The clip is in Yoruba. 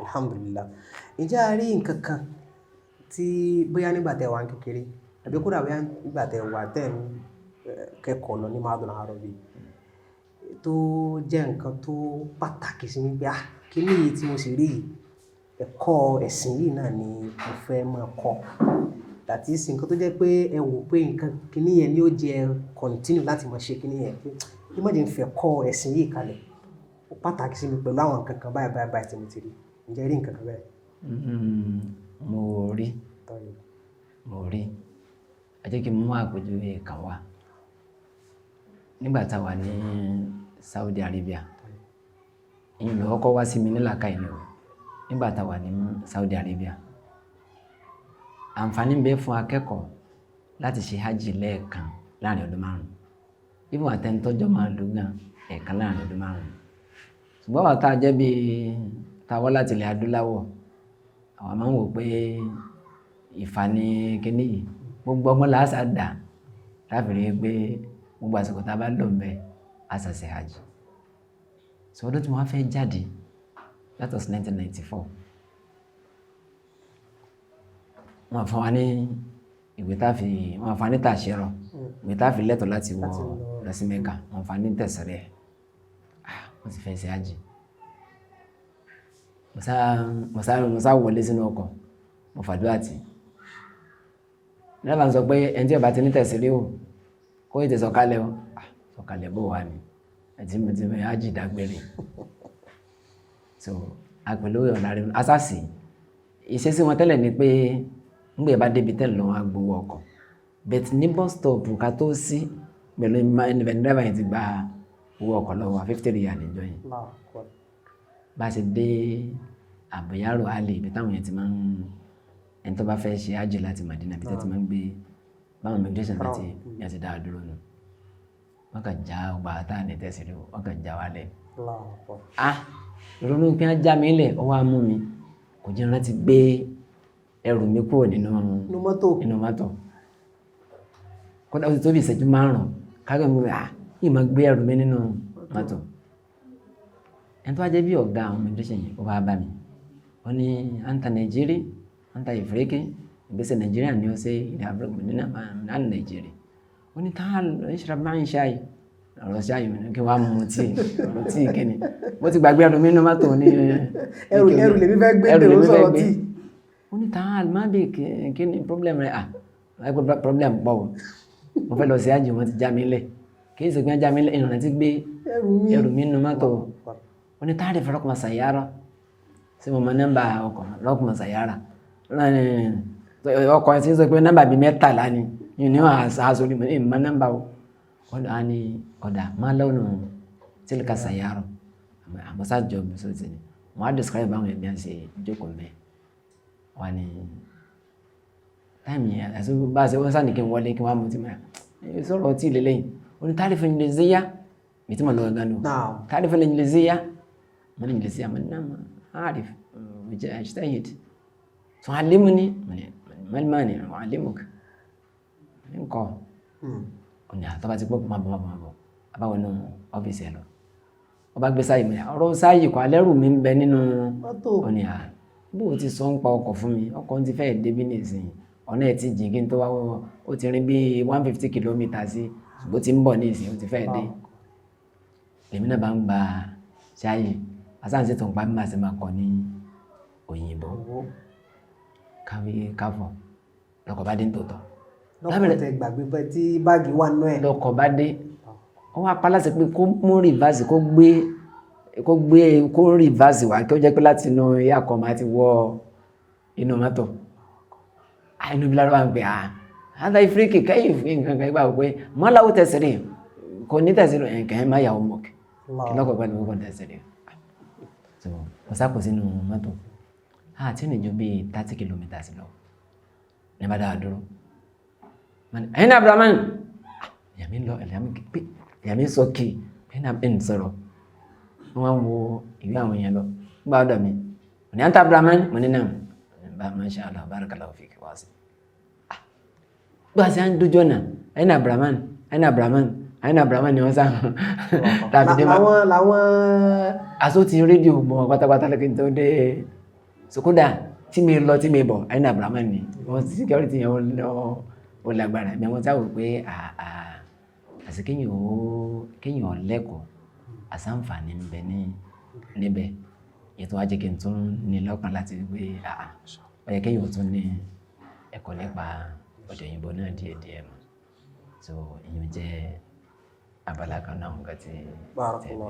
Alhamdulillah. Ǹjẹ́ a rí nǹkan kan tí bóyá nígbà tẹ́ wà ní kékeré àbí kódà bóyá nígbà tẹ́ wà tẹ́ ń kẹ́kọ̀ọ́ lọ ní Mahadum Al-Arabi tó jẹ́ nǹkan tó pàtàkì sí yín pé kíní yìí tí mo sì rí yìí, ẹ̀kọ́ ẹ̀sìn yìí náà ni mo fẹ́ máa kọ́. That is nǹkan tó jẹ́ pé ẹ wò pé nǹkan kíní yẹn ni ó jẹ́ continue láti máa ṣe kíní yẹn pé kí má jẹ́ n fẹ́ kọ́ ẹ̀sìn yìí kalẹ̀. Ó pàtàkì sí mi pẹ̀lú àwọn nǹkan kan báyìí tí mo ti rí. Ǹjẹ́ rí nǹkan kan bẹ́ẹ̀? Mo rí. Ẹ jẹ́ kí n mú àpèjúwe kan wá. Nígbà tá a wà ní Saudi Arabia, ìyẹn ló kọ́kọ́ wá sí mi ní làákàyè ni o. Nígbà tá a wà ní Saudi Arabia, àǹfààní ń bẹ fún akẹ́kọ̀ọ́ láti ṣe hajj lẹ́ẹ̀kan láàrin ọdún 5. Ibùn àtẹnitọ́jọ́ máa lò gan ẹ̀ẹ̀kan láàrin ọdún 5. Ṣùgbọ́n wà tá a jẹ́ bí táwọ́ láti ilẹ̀ adúláwọ̀, àwọn máa ń wò pé ìfàní kíní yìí gbogbo ọmọ làásà dà láfìrí pé gbogbo àsìkò tá a bá lò ń bẹ àṣàṣe hajj. So ọdún tí wọ́n fẹ́ jáde, that was 1994. Wọ́n fún wa ní ìwé táfi, wọ́n fún wa ní tàṣírọ̀, ìwé táfi lẹ́tọ̀ọ́ láti wọ lọ sí Mẹ́kà, wọ́n fún wa ní tẹ̀sẹ̀rẹ̀. Wọ́n sì fẹ́ ṣe hajj. Mo sá wọlé sínú ọkọ̀, mo fàdúrà tì. Nígbà sọ pé ẹni tí ó bá ti ní tẹ̀sírí o, kó ètè sọ̀kalẹ̀ o. Sọ̀kalẹ̀ bó wà ní ẹ̀tí mo ti mẹ́ hajj dágbére. So àpèlú ọ̀nà rẹ̀ asásì. Ìṣesí wọn tẹ́lẹ̀ ni pé ńgbé bá débi tẹ́lẹ̀ lọ́wọ́ agbowó ọkọ̀. But ní bus stop ká tó sí pẹ̀lú driver yẹn ti gba owó ọkọ̀ lọ́wọ́ 50 riyal níjọ́ yẹn. Bá ṣe dé àbúyárò alì ibi táwọn yẹn ti máa ń ẹni tó bá fẹ́ ṣe hajj láti Madina bí tẹ́ ti máa ń gbé báwọn immigration láti yẹn ti dáa dúró nù. Wọ́n kà já ọgbà táà ní tẹ̀sírí o, wọ́n kà já wálẹ̀. Ìrònú pé á já mi lẹ̀ ó wá mú mi, kò jẹ́ rántí gbé ẹrù mi kúrò nínú mọ́tò. Kódà ó ti tó bí ìṣẹ́jú 5 kágbẹ́ mi yìí máa gbé ẹrù mi nínú mọ́tò. Ẹni tó wá jẹ́ bí ọ̀gá àwọn immigration yìí ó bá bá mi. Ó ní anta Nàìjírí, anta Ìfìríkì, ìgbésẹ̀ Nàìjíríà ni ó ṣe ilẹ̀ Áfíríkà nínú àná Nàìjírí. Ó ní ta'al ishrab ma'i shay. Ọ̀rọ̀ ṣáà yìí kí wàá mú tí ọ̀rọ̀ tí kíni. Mo ti gbàgbé ẹrù mi nínú mọ́tò ní ẹrù lèmi fẹ́ gbé tó sọ̀rọ̀ tí. Ó ní ta'al má bí kíni problem rẹ̀ problem pọ̀ o. Mo fẹ́ lọ sí hajj wọn ti já mi lẹ̀. Kì í ṣe pé já mi lẹ̀ ìrìnà ti gbé ẹrù mi nínú mọ́tò. Ó ní ta'rif raqma sayyara. Ṣé mo mọ nọ́mbà ọkọ̀ raqma sayyara? Ọkọ̀ tí ń sọ pé nọ́mbà bíi 13 ni. Yìí ni wọ́n aṣọ ní mọ nọ́mbà o. Ọ̀dà máa lọ́nà tilka sayyara. Àmọ́ sáà jọ mi sóòtì ni. Wọ́n á describe báwọn ẹ̀mí à ń ṣe jókòó mẹ́. Wọ́n ní táìmì àti bá a ṣe wọ́n sáà ní kí n wọlé kí wọ́n á mú ti mẹ́. Sọ̀rọ̀ tí lélẹ́yìn. Ó ní ta'rif Ingliziyya. Mi tí mo lọ gan-an. ta'rif Ingliziyya. Mo ní Ingliziyya mo ní náà أعرف أجتهد تعلمني ما المانع أعلمك nǹkan ọ̀nà àtọ́bá ti gbọ́gbọ́n máa bọ̀ àbáwọn inú ọ́fíìsì ẹ̀ lọ ọba gbé sáyé mi ọ̀rọ̀ sáyé kọ́ alẹ́rù mi ń bẹ nínú ọ̀nà bó ti sọ ń pa ọkọ̀ fún mi ọkọ̀ ti fẹ́ débí nìsín ọ̀nà ẹ̀ ti jìn kí n tó wá ó ti rin bí 150 kìlómítà sí bó ti ń bọ̀ nìsín ó ti fẹ́ dé lèmi náà bá ń gba sáyé asáǹsì tó ń pa mímọ̀ sí máa kọ ní òyìnbó káfọ̀ lọ́kọ̀ bá dé nítòótọ́. lọ́kọ̀ tẹ gbàgbé pé tí báàgì wà nú ẹ̀. lọ́kọ̀ bá dé ó wá pa láti pé kó mú rìvásì kó rìvásì wá kí ó jẹ́ pé láti inú ìyá kan máa ti wọ inú mọ́tò. inú bí lárúbá ń pè àádá ìfíríkì kẹ́yìn nǹkan kan gbà pé mọ́láwó tẹ̀sírí kò ní tẹ̀sírí ẹ̀kẹ́ ẹ̀ má yà ó mọ̀ kí lọ́kọ̀ pẹ̀lú mọ́kàn tẹ̀sírí. So mo sá kó sínú mọ́tò tí ní ju bí 30 kilometers lọ ní bá dáa dúró ẹ̀yìn Abdulrahman ìyàmí lọ ìyàmí sọ kí ẹ̀yìn sọ̀rọ̀ wọ́n wo ìwé àwọn èèyàn lọ gbá ọ̀dọ̀ mi ní àǹtà Abdulrahman mo ní náà Masha Allah barakallahu fiki wá sí gbá sí à ń dójọ́ náà ẹ̀yìn Abdulrahman ni wọ́n sá làwọn aṣọ ti rédíò mọ́ pátápátá lẹ́kìn tó dé so kódà tí mi lọ tí mi bọ̀ ẹni Abrahamu ni wọ́n security yẹn ó lágbára ẹ̀mí wọn sáwò pé àti kéèyàn lẹ́kọ̀ọ́ àsánfàní ń bẹ níbẹ̀ ètò ajé kí n tún ní lọ́kàn láti gbé ó yẹ kéèyàn tún ní ẹ̀kọ́ nípa ọ̀dọ̀ òyìnbó náà díẹ̀díẹ̀ mọ́ so ìyẹn jẹ́ abala kan náà nǹkan tí